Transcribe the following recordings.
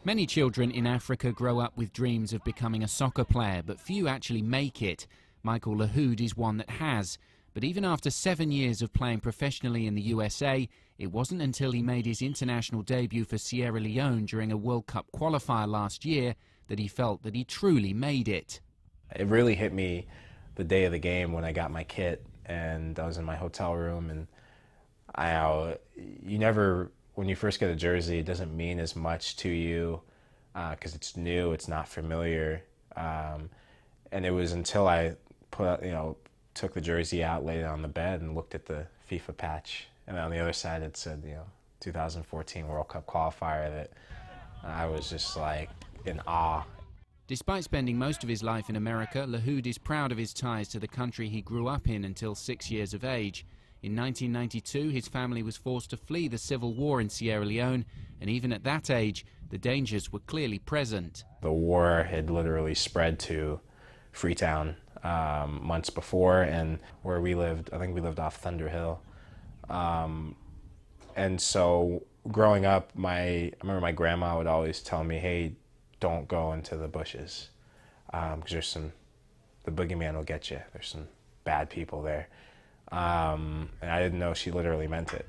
Many children in Africa grow up with dreams of becoming a soccer player, but few actually make it. Michael Lahoud is one that has. But even after 7 years of playing professionally in the USA, it wasn't until he made his international debut for Sierra Leone during a World Cup qualifier last year that he felt that he truly made it. It really hit me the day of the game when I got my kit and I was in my hotel room, and when you first get a jersey, it doesn't mean as much to you because it's new, it's not familiar, and it was until I took the jersey out, laid it on the bed, and looked at the FIFA patch, and on the other side it said 2014 World Cup qualifier, that I was just like in awe. Despite spending most of his life in America, Lahoud is proud of his ties to the country he grew up in until 6 years of age. In 1992, his family was forced to flee the civil war in Sierra Leone, and even at that age, the dangers were clearly present. The war had literally spread to Freetown months before, and where we lived, I think we lived off Thunder Hill. And so growing up, I remember my grandma would always tell me, hey, don't go into the bushes, because the boogeyman will get you. There's some bad people there. And I didn't know she literally meant it.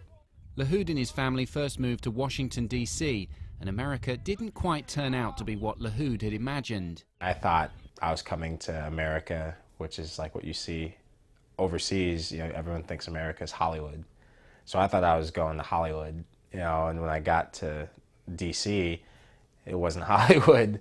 Lahoud and his family first moved to Washington, D.C., and America didn't quite turn out to be what Lahoud had imagined. I thought I was coming to America, which is like what you see overseas. Everyone thinks America is Hollywood. So I thought I was going to Hollywood, and when I got to D.C., it wasn't Hollywood.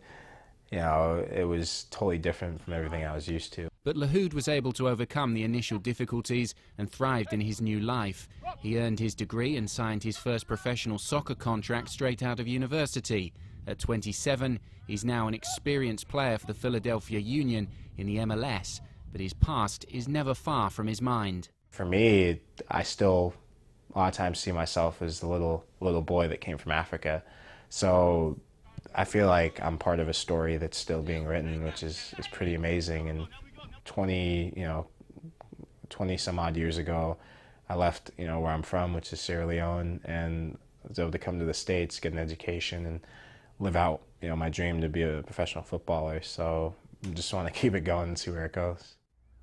It was totally different from everything I was used to. But Lahoud was able to overcome the initial difficulties and thrived in his new life. He earned his degree and signed his first professional soccer contract straight out of university. At 27, he's now an experienced player for the Philadelphia Union in the MLS, but his past is never far from his mind. For me, I still a lot of times see myself as the little boy that came from Africa. So I feel like I'm part of a story that's still being written, which is pretty amazing. And 20 some odd years ago, I left, where I'm from, which is Sierra Leone, and was able to come to the States, get an education, and live out, my dream to be a professional footballer. So I just want to keep it going and see where it goes.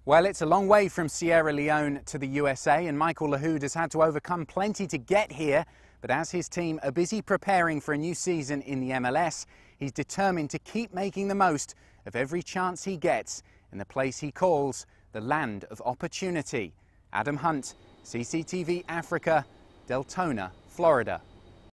Well, it's a long way from Sierra Leone to the USA, and Michael Lahoud has had to overcome plenty to get here. But as his team are busy preparing for a new season in the MLS, he's determined to keep making the most of every chance he gets in the place he calls the land of opportunity. Adam Hunt, CCTV Africa, Deltona, Florida.